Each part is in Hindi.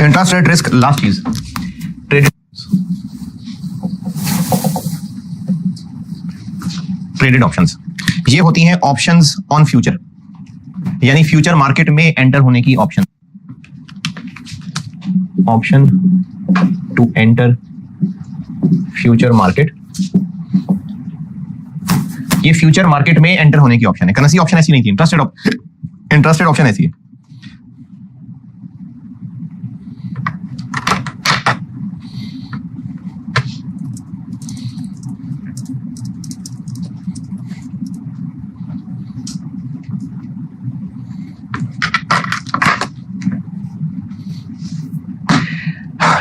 इंटरेस्ट रेट रिस्क, लास्ट चीज ट्रेडेड ऑप्शंस। ये होती हैं ऑप्शंस ऑन फ्यूचर, यानी फ्यूचर मार्केट में एंटर होने की ऑप्शन। Option to enter future market, ये फ्यूचर मार्केट में एंटर होने की ऑप्शन है। करेंसी ऑप्शन ऐसी नहीं थी, इंटरेस्टेड ऑप्शन ऐसी है।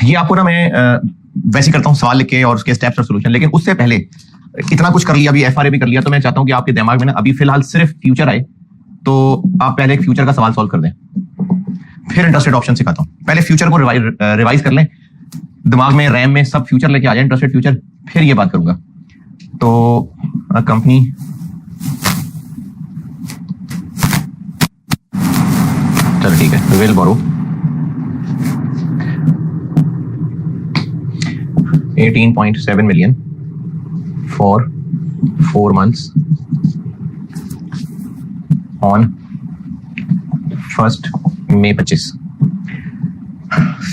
ये आपको ना मैं वैसे करता हूं सवाल लिख के और उसके स्टेप्स और सॉल्यूशन, लेकिन उससे पहले इतना कुछ कर लिया, अभी एफआरए भी कर लिया, तो मैं चाहता हूं कि आपके दिमाग में ना अभी फिलहाल सिर्फ फ्यूचर आए, तो आप पहले एक फ्यूचर का सवाल सॉल्व कर दें, फिर इंटरेस्टेड ऑप्शन सिखाता हूं। पहले फ्यूचर को रिवाइज कर लें, दिमाग में रैम में सब फ्यूचर लेके आ जाए, इंटरेस्टेड फ्यूचर, फिर ये बात करूंगा। तो कंपनी चलो ठीक है, will borrow 18.7 million for 4 months on 1st May 25.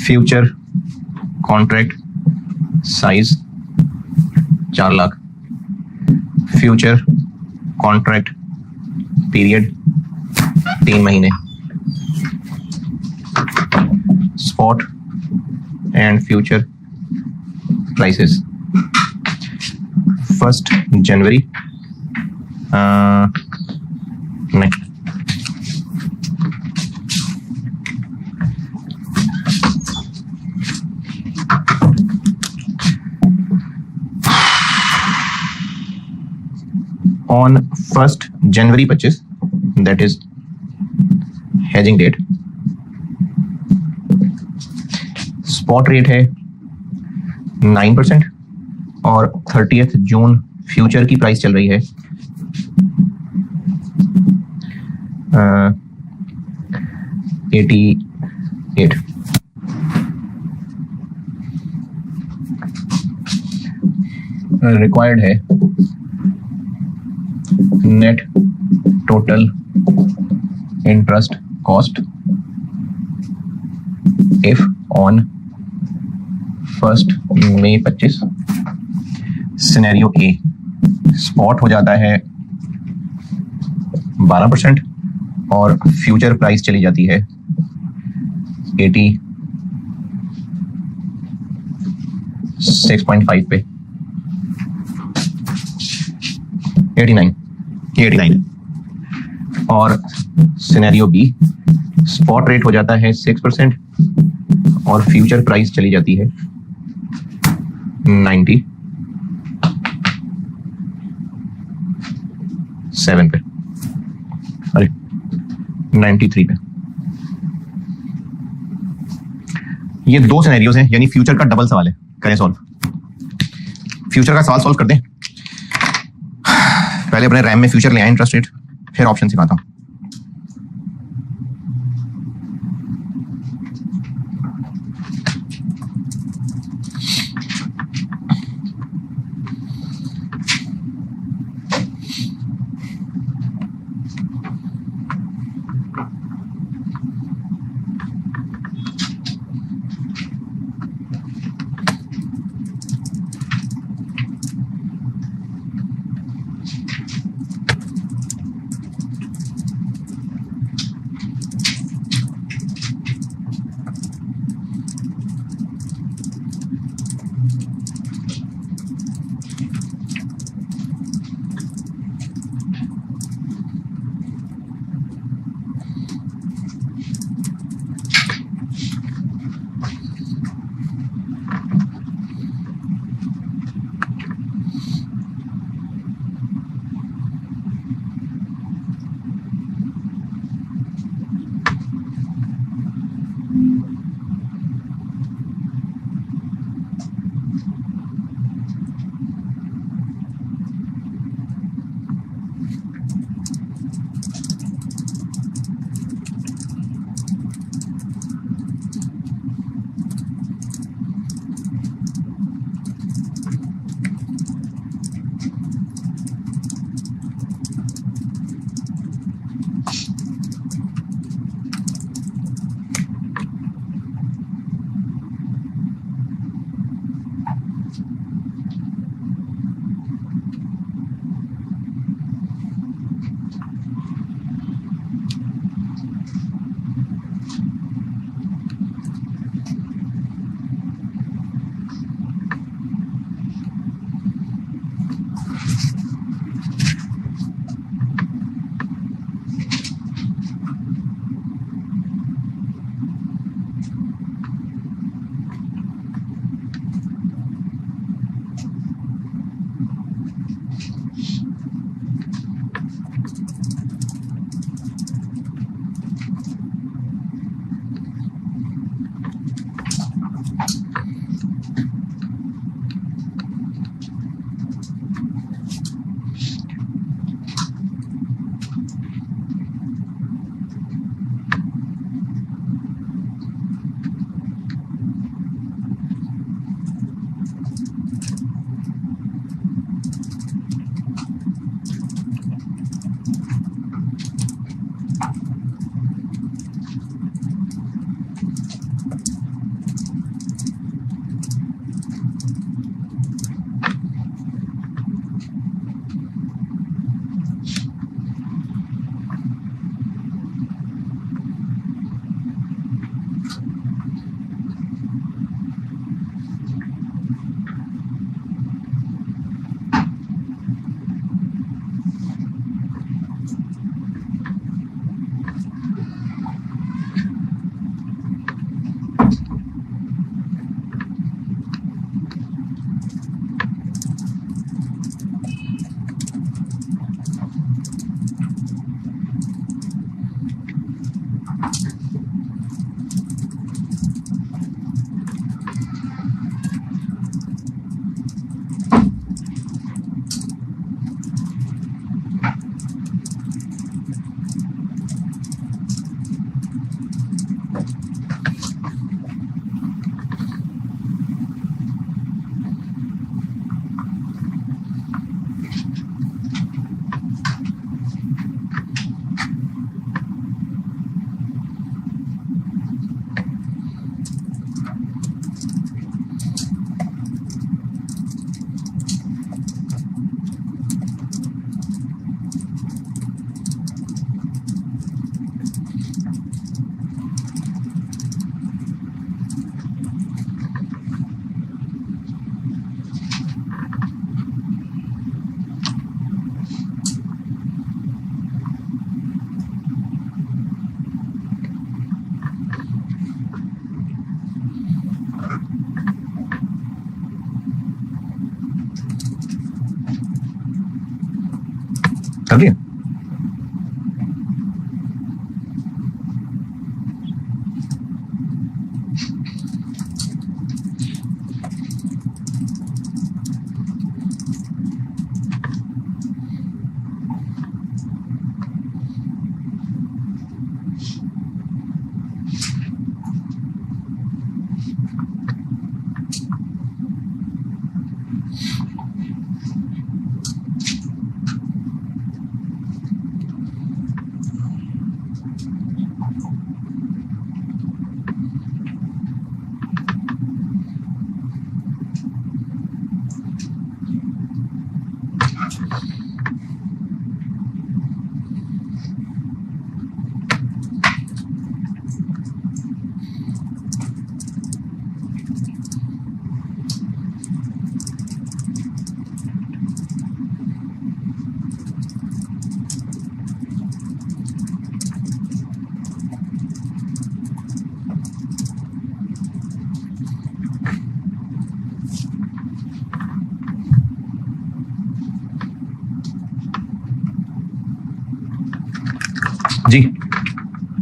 Future contract size 4 lakh. Future contract period 3 महीने। Spot and future prices 1st January नहीं, on 1st January 25, that is hedging date। Spot rate है 9% और 30th जून फ्यूचर की प्राइस चल रही है 88। रिक्वायर्ड है net total interest cost if on 1st May 25। Scenario A, spot हो जाता है 12% और फ्यूचर प्राइस चली जाती है 86.5 पे, 89 और सिनेरियो बी, स्पॉट रेट हो जाता है 6% और फ्यूचर प्राइस चली जाती है 97 पे, अरे 93 पे। ये दो सिनेरियोज हैं, यानी फ्यूचर का डबल सवाल है। करें सॉल्व, फ्यूचर का सवाल सॉल्व कर दें। पहले अपने रैम में फ्यूचर ले आए, इंटरेस्ट रेट, फिर ऑप्शन सिखाता हूं। कर दिया। जी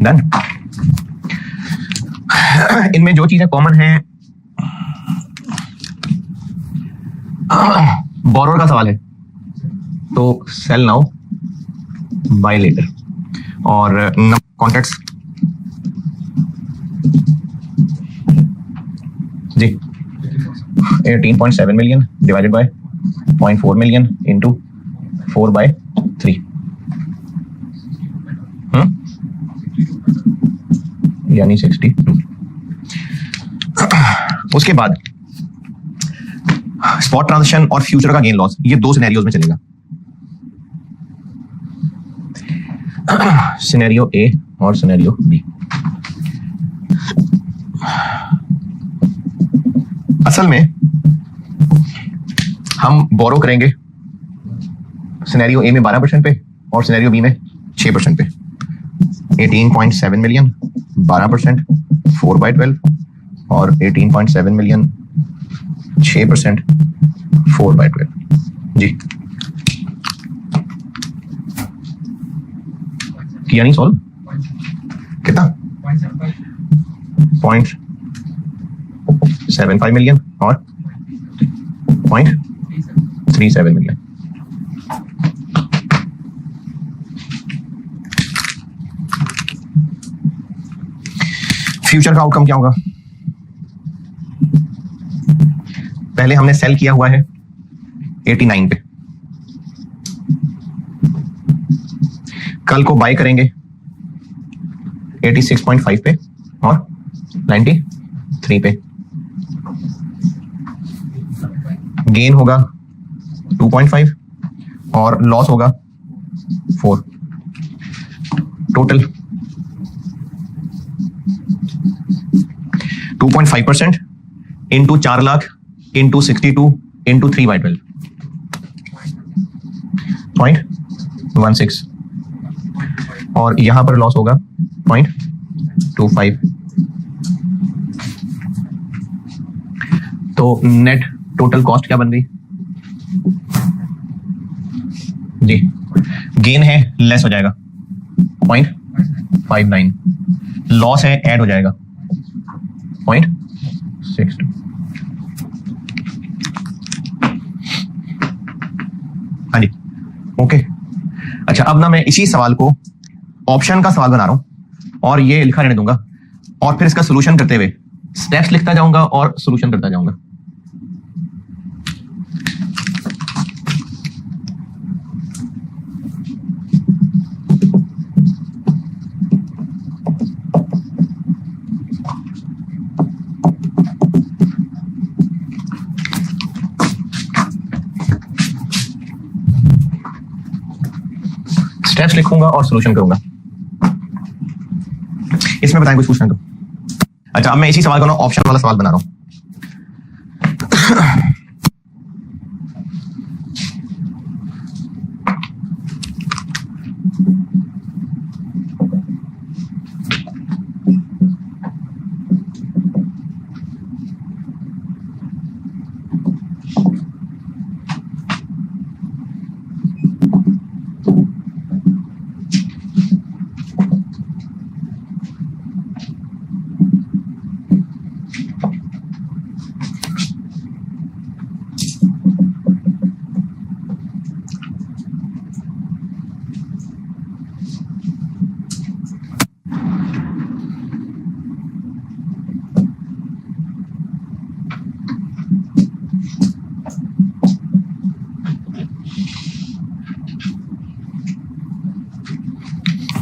डन। इनमें जो चीजें कॉमन हैं, बोरोर का सवाल है तो सेल नाउ बाय लेटर, और कॉन्ट्रैक्ट्स जी 18.7 million divided by 0.4 million into 4/3 यानी 62। उसके बाद स्पॉट ट्रांजैक्शन और फ्यूचर का गेन लॉस, ये दो सिनेरियोज में चलेगा। सिनेरियो ए और सिनेरियो बी। असल में हम बोरो करेंगे सिनेरियो ए में 12% पे और सिनेरियो बी में 6% पे। 18.7 मिलियन 12%, 4/12, और 18.7 मिलियन 6%, 4/12। जी किया नहीं सॉल्व? कितना? 0.75 मिलियन और 0.37 मिलियन। फ्यूचर का आउटकम क्या होगा? पहले हमने सेल किया हुआ है 89 पे, कल को बाय करेंगे 86.5 पे और 93 पे। गेन होगा 2.5 और लॉस होगा 4। Total 2.5% into 4 lakh into 62 into 3/12 0.16 और यहां पर लॉस होगा 0.25। तो नेट टोटल कॉस्ट क्या बन गई जी? गेन है लेस हो जाएगा 0.59, लॉस है ऐड हो जाएगा 0.62। हाँ जी, ओके। अच्छा, अब ना मैं इसी सवाल को ऑप्शन का सवाल बना रहा हूं और ये लिखा रहने दूंगा और फिर इसका सोल्यूशन करते हुए स्टेप्स लिखता जाऊंगा और सोल्यूशन करता जाऊंगा। स्टेप्स लिखूंगा और सोल्यूशन करूंगा। इसमें बताएं कुछ पूछना तो। अच्छा, अब मैं इसी सवाल को ना ऑप्शन वाला सवाल बना रहा हूं।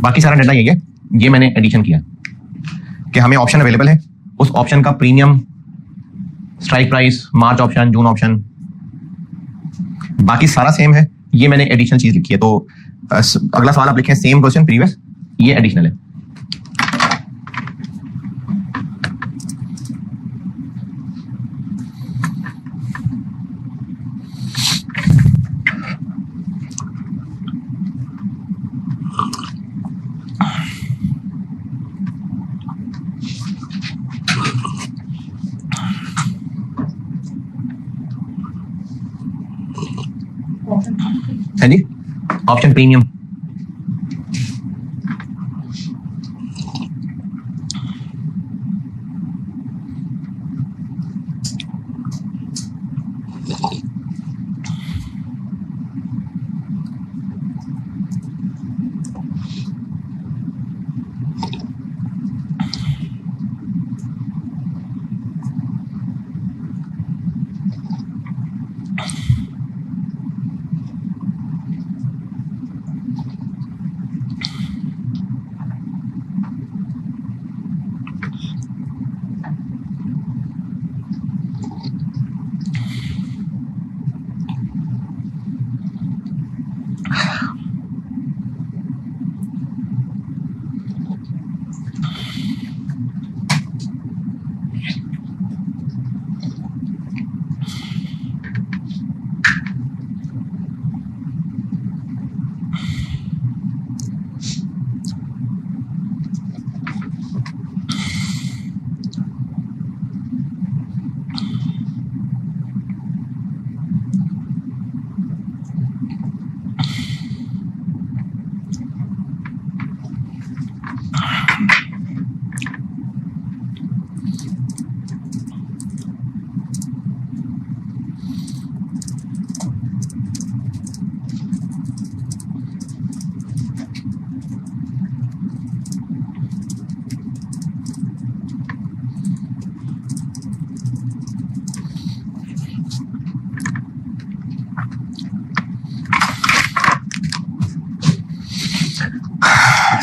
बाकी सारा डाटा यही है, ये मैंने एडिशन किया कि हमें ऑप्शन अवेलेबल है, उस ऑप्शन का प्रीमियम, स्ट्राइक प्राइस, मार्च ऑप्शन, जून ऑप्शन, बाकी सारा सेम है। ये मैंने एडिशनल चीज लिखी है। तो अगला सवाल आप लिखें सेम क्वेश्चन प्रीवियस, ये एडिशनल है। है जी, ऑप्शन प्रीमियम।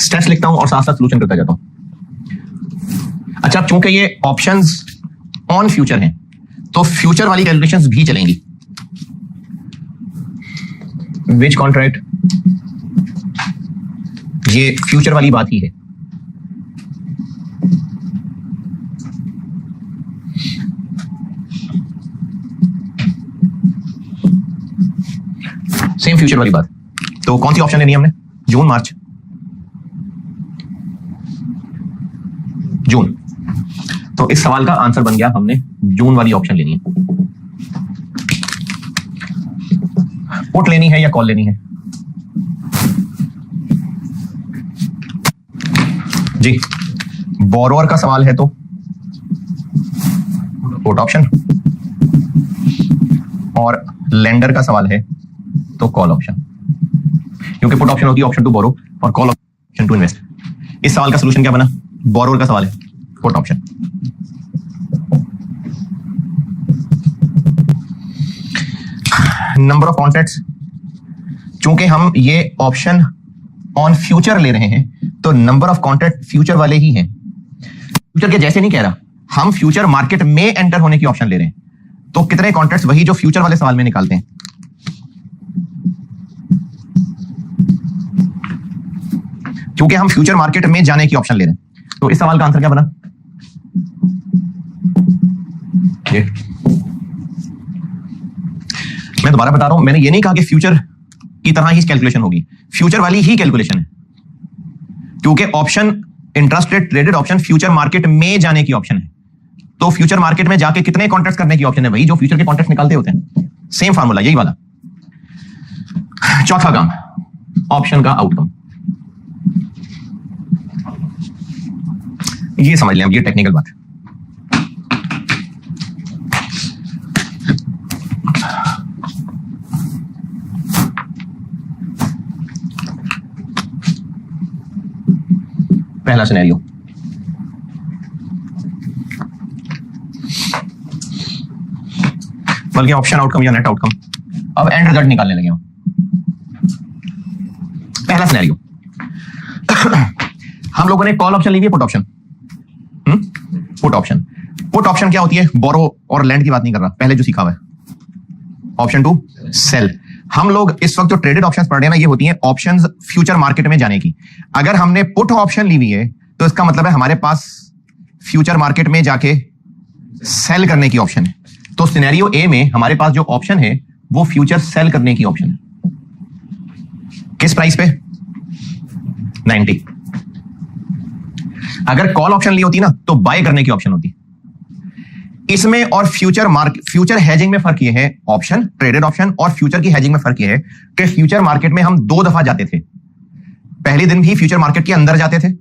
स्टेप्स लिखता हूं और साथ साथ सोल्यूशन करता जाता हूं। अच्छा, अब चूंकि ये ऑप्शंस ऑन फ्यूचर हैं तो फ्यूचर वाली कैलकुलेशंस भी चलेंगी। विच कॉन्ट्रैक्ट, ये फ्यूचर वाली बात ही है। सेम फ्यूचर वाली बात। तो कौन सी ऑप्शन लेनी है हमने? जून, मार्च, जून। तो इस सवाल का आंसर बन गया, हमने जून वाली ऑप्शन लेनी है। पुट लेनी है या कॉल लेनी है? जी, बोरोअर का सवाल है तो पुट ऑप्शन, और लेंडर का सवाल है तो कॉल ऑप्शन, क्योंकि पुट ऑप्शन होती है ऑप्शन टू बोरो और कॉल ऑप्शन टू इन्वेस्ट। इस सवाल का सलूशन क्या बना? बोरोअर का सवाल है, put option. Number of contracts, चूंकि हम ये ऑप्शन ऑन फ्यूचर ले रहे हैं तो नंबर ऑफ कॉन्ट्रैक्ट फ्यूचर वाले ही हैं। फ्यूचर के जैसे नहीं कह रहा, हम फ्यूचर मार्केट में एंटर होने की ऑप्शन ले रहे हैं। तो कितने कॉन्ट्रैक्ट्स? वही जो फ्यूचर वाले सवाल में निकालते हैं। क्योंकि हम फ्यूचर मार्केट में जाने की ऑप्शन ले रहे हैं। तो इस सवाल का आंसर क्या बना? ये मैं दोबारा बता रहा हूं, मैंने ये नहीं कहा कि फ्यूचर की तरह ही कैलकुलेशन होगी, फ्यूचर वाली ही कैलकुलेशन है, क्योंकि option interest rate traded option future market में जाने की ऑप्शन है। तो फ्यूचर मार्केट में जाके कितने कॉन्ट्रैक्ट करने की ऑप्शन है? वही जो फ्यूचर के कॉन्ट्रैक्ट निकालते होते हैं, सेम फार्मूला यही वाला। चौथा काम, ऑप्शन का आउटकम। ये समझ लें, अब ये टेक्निकल बात है। पहला सिनेरियो, बल्कि ऑप्शन आउटकम या नेट आउटकम। अब एंड रिजल्ट निकालने लगे हम। पहला सिनेरियो, हम लोगों ने कॉल ऑप्शन ली है, put option. Put option, put option क्या होती है? बोरो और लैंड की बात नहीं कर रहा, पहले जो सीखा हुआ है। Option to sell. हम लोग इस वक्त जो ट्रेडेड ऑप्शंस पढ़ रहे हैं ना, ये होती हैं ऑप्शंस फ्यूचर मार्केट में जाने की। अगर हमने पुट ऑप्शन ली हुई है तो इसका मतलब है हमारे पास फ्यूचर मार्केट में जाके सेल करने की ऑप्शन है। तो सिनेरियो ए में हमारे पास जो ऑप्शन है वो फ्यूचर सेल करने की ऑप्शन है। किस प्राइस पे? 90। अगर कॉल ऑप्शन ली होती ना तो बाय करने की ऑप्शन होती। इसमें और फ्यूचर हेजिंग में फर्क यह है, ऑप्शन ट्रेडेड ऑप्शन और फ्यूचर की हेजिंग में फर्क यह है कि फ्यूचर मार्केट में हम 2 दफा जाते थे। पहले दिन भी फ्यूचर मार्केट के अंदर जाते थे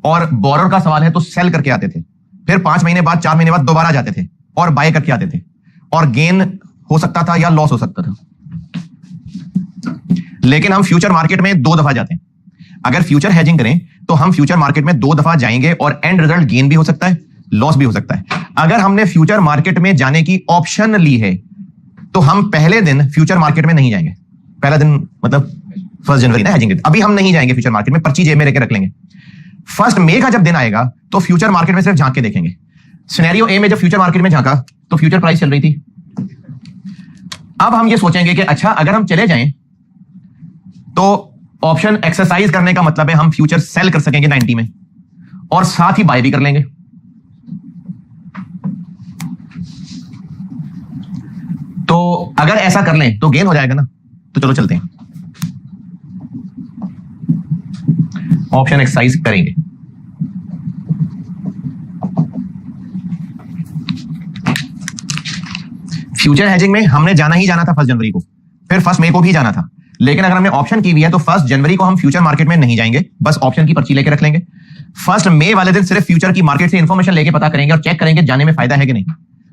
और बोरर का सवाल है तो सेल करके आते थे। फिर 5 महीने बाद 4 महीने बाद दोबारा जाते थे और बाय करके आते थे, और गेन हो सकता था या लॉस हो सकता था। लेकिन हम फ्यूचर मार्केट में 2 दफा जाते हैं। अगर फ्यूचर हेजिंग करें तो हम फ्यूचर मार्केट में 2 दफा जाएंगे और एंड रिजल्ट गेन भी हो सकता है, लॉस भी हो सकता है। अगर हमने फ्यूचर मार्केट में जाने की ऑप्शन ली है तो हम पहले दिन फ्यूचर मार्केट में नहीं जाएंगे। पहला दिन मतलब 1 जनवरी ना हेजिंग, अभी हम नहीं जाएंगे फ्यूचर मार्केट में, पर्ची जेब में लेकर रख लेंगे। 1 मई का जब दिन आएगा तो फ्यूचर मार्केट में सिर्फ झांक के देखेंगे। सिनेरियो ए में जब फ्यूचर मार्केट में झांका तो फ्यूचर प्राइस चल रही थी। अब हम ये सोचेंगे कि अच्छा अगर हम चले जाएं तो ऑप्शन एक्सरसाइज करने का मतलब है हम फ्यूचर सेल कर सकेंगे 90 में और साथ ही बाय भी कर लेंगे। तो अगर ऐसा कर लें तो गेन हो जाएगा ना। तो चलो चलते हैं, ऑप्शन एक्सरसाइज करेंगे। फ्यूचर हेजिंग में हमने जाना ही जाना था 1 जनवरी को, फिर 1 मई को भी जाना था। लेकिन अगर हमने ऑप्शन की हुई है तो 1 जनवरी को हम फ्यूचर मार्केट में नहीं जाएंगे, बस ऑप्शन की पर्ची लेके रख लेंगे। 1 मई वाले दिन सिर्फ फ्यूचर की मार्केट से इंफॉर्मेशन लेके पता करेंगे और चेक करेंगे जाने में फायदा है कि नहीं।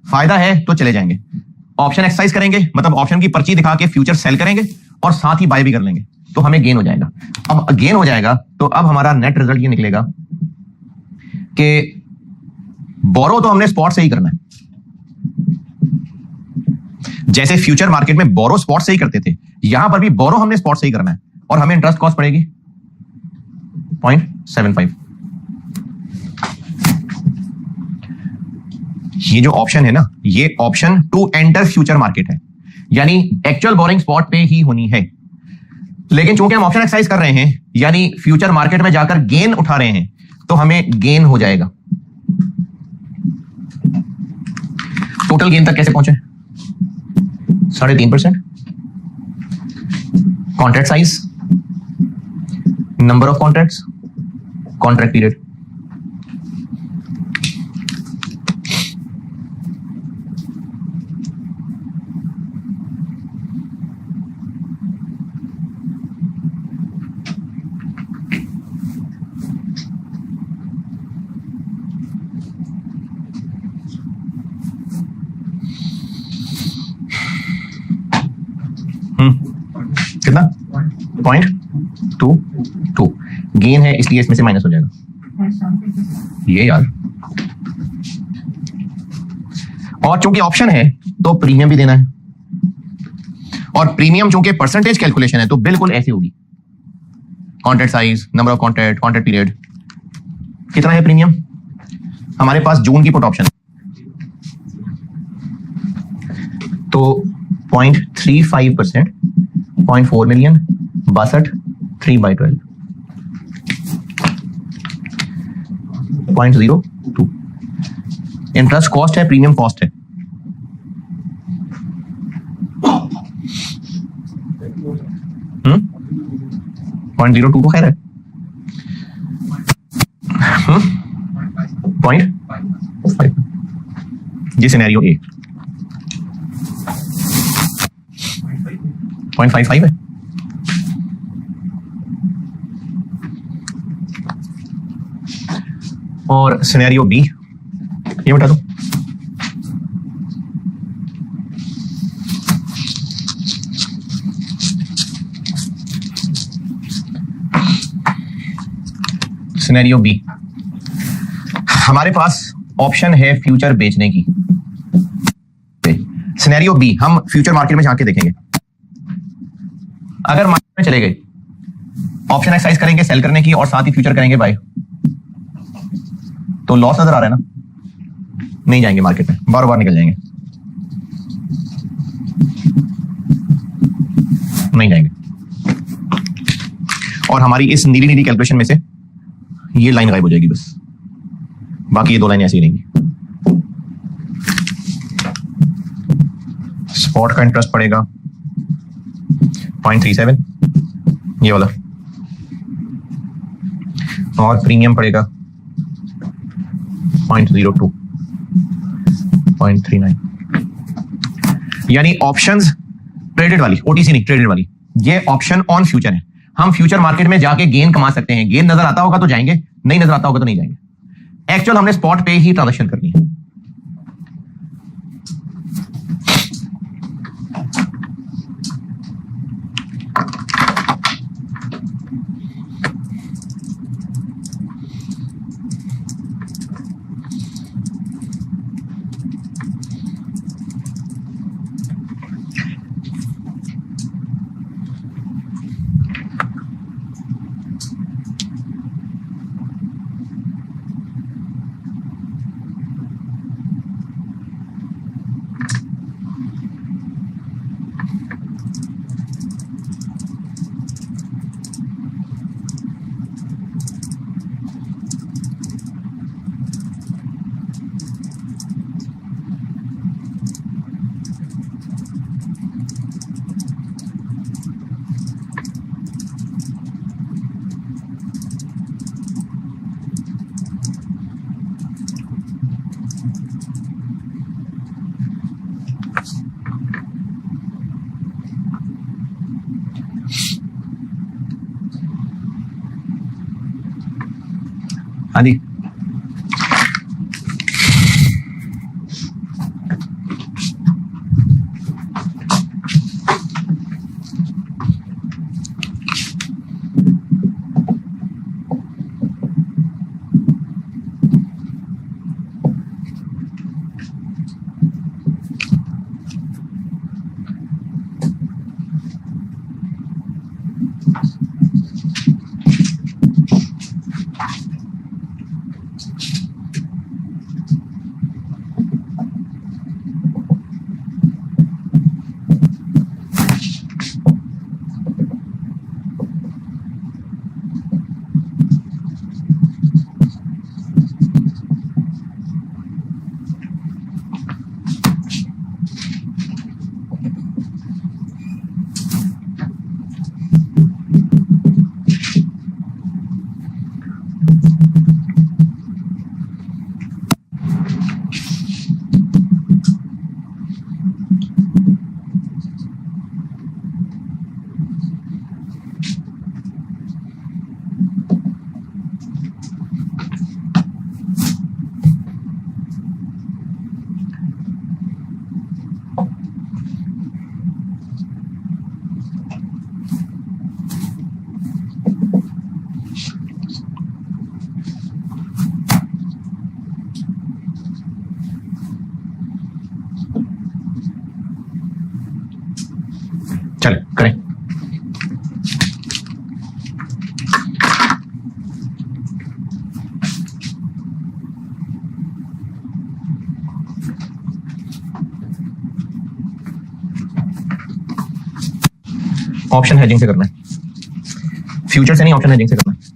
फायदा है तो चले जाएंगे। ऑप्शन एक्सरसाइज करेंगे मतलब ऑप्शन की पर्ची दिखा के फ्यूचर सेल करेंगे और साथ ही बाय भी कर लेंगे, तो हमें गेन हो जाएगा। अब गेन हो जाएगा तो अब हमारा नेट रिजल्ट ये निकलेगा कि बोरो तो हमने स्पॉट से ही करना है। जैसे फ्यूचर मार्केट में बोरो स्पॉट से ही करते थे, यहां पर भी बोरो हमने स्पॉट से ही करना है और हमें इंटरेस्ट कॉस्ट पड़ेगी 0.75। ये जो ऑप्शन है ना, ये option to enter future market है, यानी एक्चुअल बोरिंग स्पॉट पे ही होनी है। लेकिन चूंकि हम ऑप्शन एक्सरसाइज कर रहे हैं, यानी फ्यूचर मार्केट में जाकर गेन उठा रहे हैं, तो हमें गेन हो जाएगा। टोटल गेन तक कैसे पहुंचे? 3.5%। Contract size, number of contracts, contract period. कितना? 0.22 गेन है, इसलिए इसमें से माइनस हो जाएगा ये यार। और चूंकि ऑप्शन है तो प्रीमियम भी देना है, और प्रीमियम चूंकि परसेंटेज कैलकुलेशन है तो बिल्कुल ऐसे होगी। Contract size, number of contract, contract period. कितना है प्रीमियम? हमारे पास जून की पुट ऑप्शन, तो 0.35%, 0.4 मिलियन, 62, 3/12, 0.02। इंटरेस्ट कॉस्ट है, प्रीमियम कॉस्ट है। हम्म 0.02 तो खैर है। 0.5 ये सिनेरियो ए। 0.55 है। और सिनेरियो बी ये बता दो। सिनेरियो बी, हमारे पास ऑप्शन है फ्यूचर बेचने की। सिनेरियो बी, हम फ्यूचर मार्केट में जाके देखेंगे। अगर मार्केट में चले गए, ऑप्शन एक्सरसाइज करेंगे सेल करने की, और साथ ही फ्यूचर करेंगे बाय, तो लॉस नजर आ रहा है ना? नहीं जाएंगे मार्केट में, बार बार निकल जाएंगे, नहीं जाएंगे। और हमारी इस नीली नीली कैलकुलेशन में से ये लाइन गायब हो जाएगी बस, बाकी ये दो लाइन ऐसी रहेंगी। स्पॉट का इंटरेस्ट पड़ेगा 0.37 ये वाला, और प्रीमियम पड़ेगा 0.02, 0.39। यानी ऑप्शंस ट्रेडेड वाली, ओटीसी नहीं ट्रेडेड वाली, ये ऑप्शन ऑन फ्यूचर है। हम फ्यूचर मार्केट में जाके गेन कमा सकते हैं। गेन नजर आता होगा तो जाएंगे, नहीं नजर आता होगा तो नहीं जाएंगे। एक्चुअल हमने स्पॉट पे ही ट्रांजैक्शन करनी है। हाँ जी, चले करें। ऑप्शन हेजिंग से करना है, फ्यूचर से नहीं, ऑप्शन हेजिंग से करना है।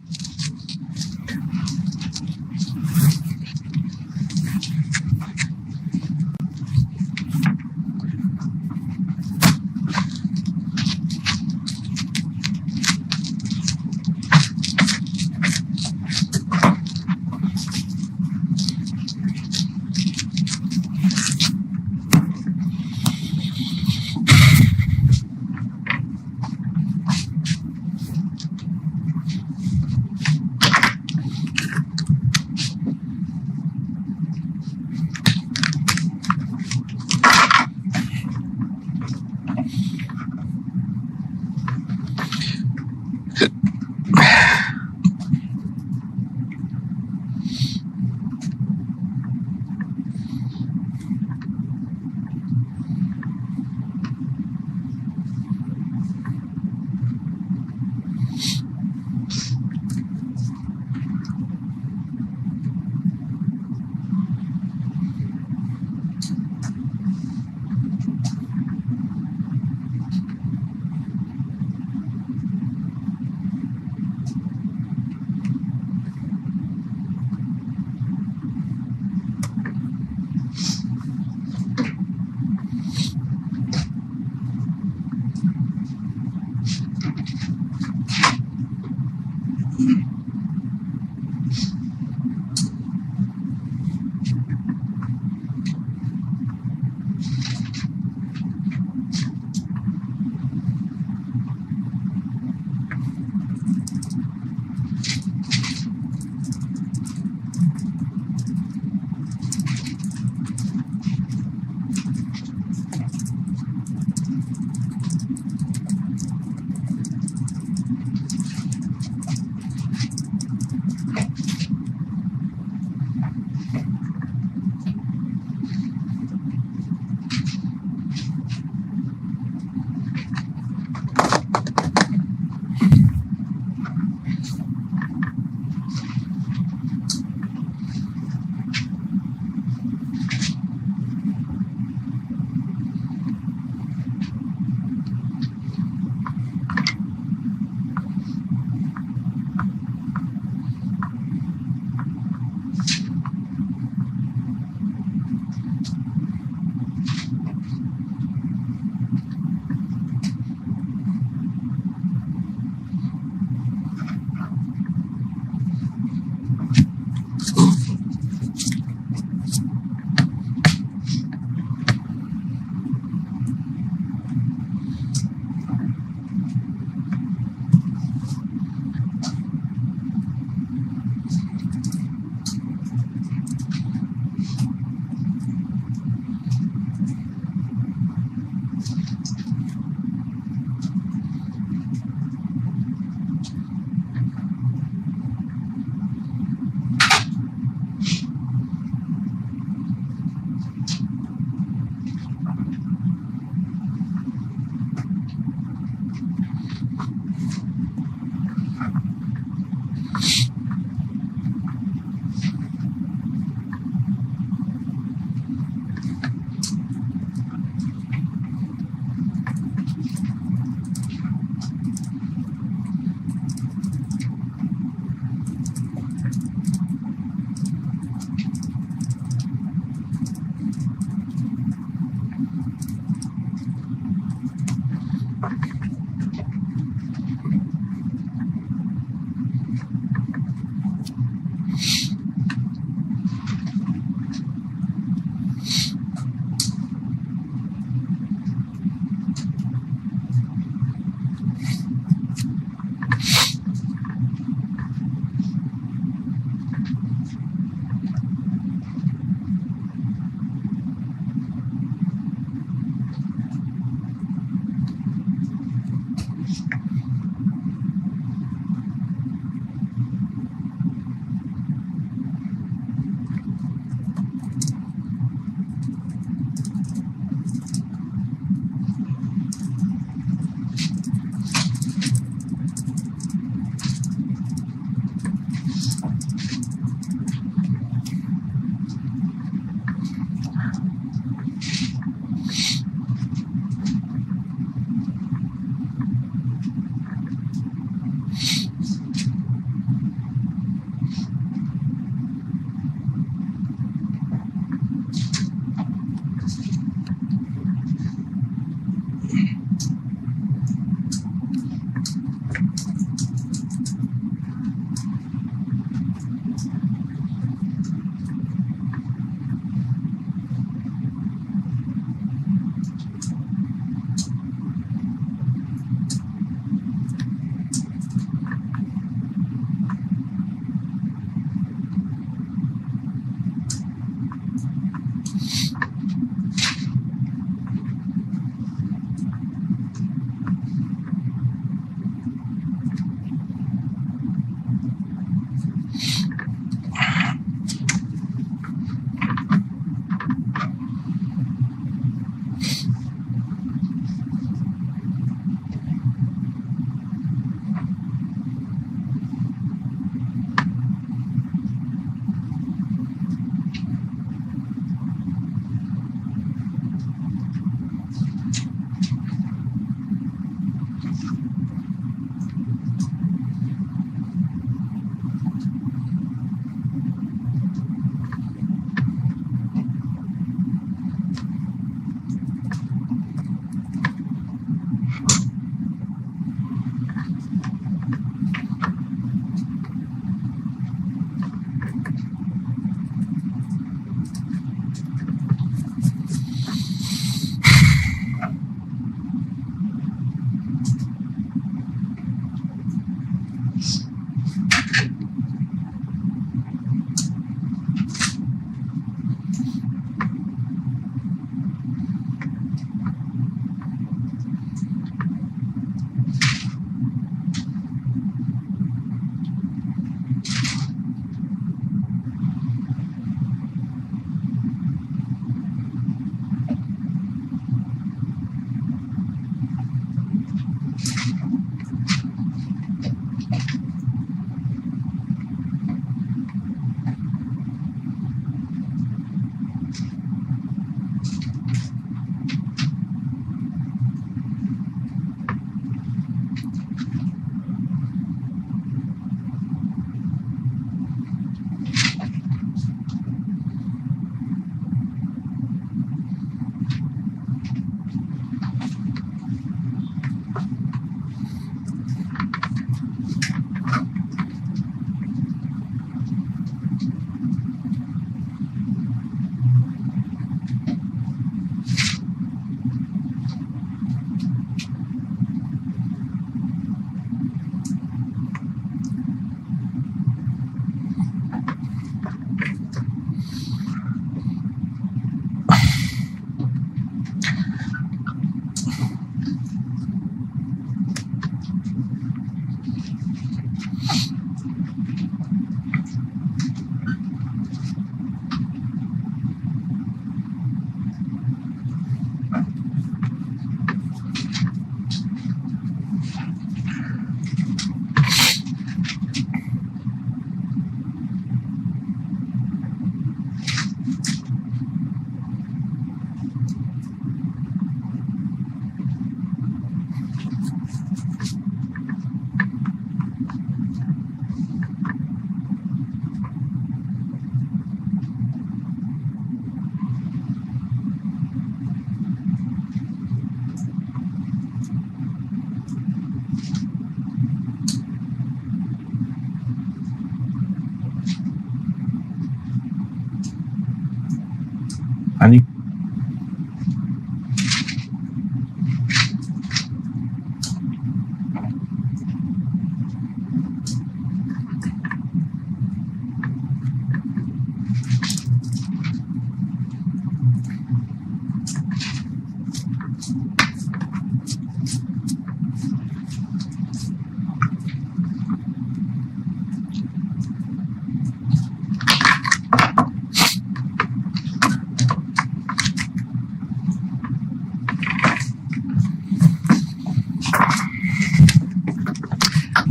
हाँ जी,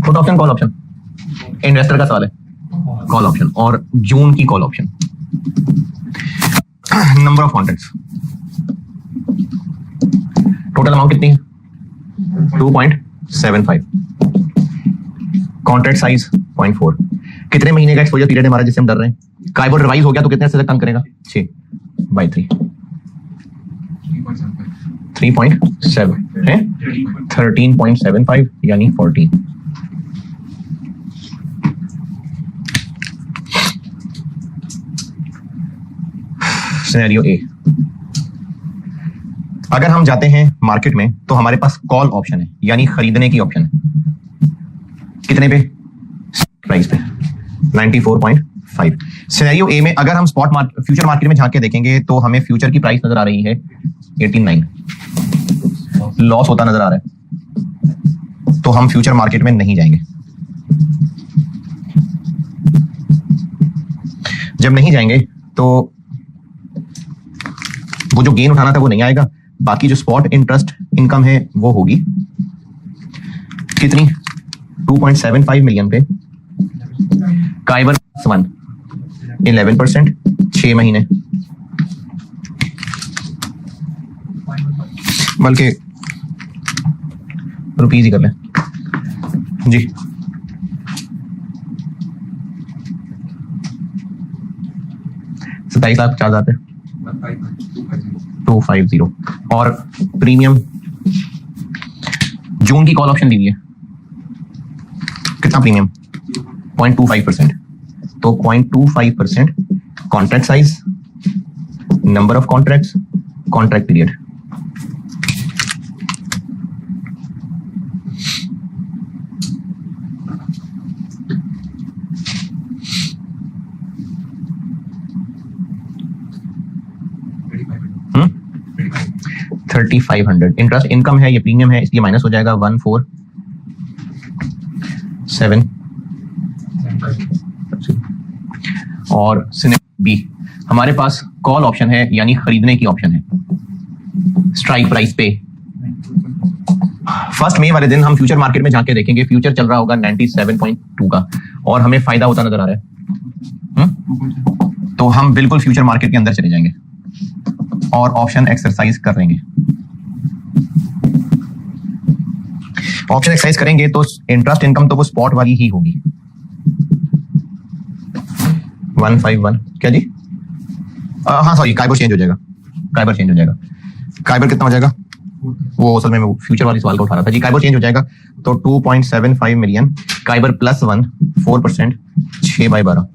put option call option, investor का सवाल है। कॉल ऑप्शन और जून की call option. Number of contracts, total amount कितनी है? 2.75। Contract size 0.4। कितने महीने का एक्सपोजर पीरियड है हमारा जिससे हम डर रहे हैं? काइबोर रिवाइज हो गया तो कितने से कम करेगा? 6/3 3.7 है 13.75 यानी 14। सिनेरियो ए, अगर हम जाते हैं मार्केट में तो हमारे पास कॉल ऑप्शन है यानी खरीदने की ऑप्शन है। कितने पे? प्राइस पे 94.5। सिनेरियो ए में अगर हम फ्यूचर मार्केट में झांक के देखेंगे तो हमें फ्यूचर की प्राइस नजर आ रही है 89, लॉस होता नजर आ रहा है, तो हम फ्यूचर मार्केट में नहीं जाएंगे। जब नहीं जाएंगे तो वो जो गेन उठाना था वो नहीं आएगा, बाकी जो स्पॉट इंटरेस्ट इनकम है वो होगी कितनी? 2.75 मिलियन पे काइबर 1 11%, 6 महीने, बल्कि रुपीज ही कर लें जी। ₹27,50,000 पे 250। और प्रीमियम जून की कॉल ऑप्शन दी हुई है, कितना प्रीमियम? 0.25%। तो 0.25%, contract size, number of contracts, contract period. $3,500 interest income है, ये प्रीमियम है इसलिए माइनस हो जाएगा 147। और बी, हमारे पास कॉल ऑप्शन है यानी खरीदने की ऑप्शन है। स्ट्राइक प्राइस पे 1 मई वाले दिन हम फ्यूचर मार्केट में जाके देखेंगे, फ्यूचर चल रहा होगा 97.2 का और हमें फायदा होता नजर आ रहा है। तो हम बिल्कुल फ्यूचर मार्केट के अंदर चले जाएंगे और ऑप्शन एक्सरसाइज कर लेंगे। ऑप्शन एक्सरसाइज करेंगे तो इंटरेस्ट इनकम तो वो स्पॉट वाली ही होगी। 151 क्या जी? हाँ सॉरी, काइबर चेंज हो जाएगा, काइबर चेंज हो जाएगा। काइबर कितना हो जाएगा? वो असल में फ्यूचर वाली सवाल को उठा रहा था जी। काइबर चेंज हो जाएगा तो 2.75 मिलियन, काइबर +1 4%, 6/12।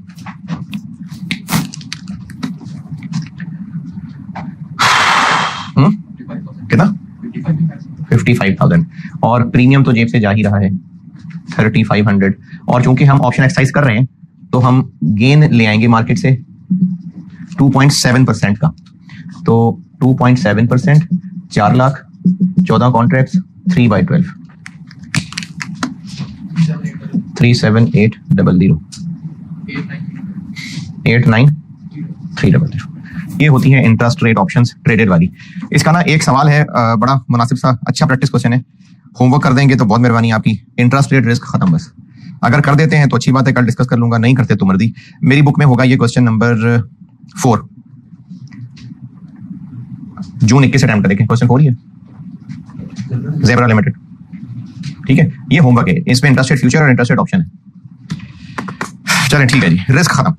कितना? 55,000। और प्रीमियम तो जेब से जा ही रहा है 3,500। और चूंकि हम ऑप्शन एक्सरसाइज कर रहे हैं तो हम गेन ले आएंगे मार्केट से 2.7% का। तो 2.7%, 4 लाख, 14 कॉन्ट्रैक्ट्स, 3/12, 37800 89300। ये होती है इंटरेस्ट रेट ऑप्शंस ट्रेडेड वाली। इसका ना एक सवाल है, बड़ा मुनासिब सा अच्छा प्रैक्टिस क्वेश्चन है, होमवर्क कर देंगे तो बहुत मेहरबानी आपकी। इंटरेस्ट रेट रिस्क खत्म, बस अगर कर देते हैं तो अच्छी बात है, कल डिस्कस कर लूंगा, नहीं करते तो मर्जी। मेरी बुक में होगा ये क्वेश्चन नंबर 4, जून 21 अटेम्प्ट करेंगे। क्वेश्चन 4 ही है, ज़ेब्रा लिमिटेड, ठीक है। ये होमवर्क है, इसमें इंटरेस्ट रेट फ्यूचर और इंटरेस्ट रेट ऑप्शन है। चलें ठीक है जी, रिस्क खत्म।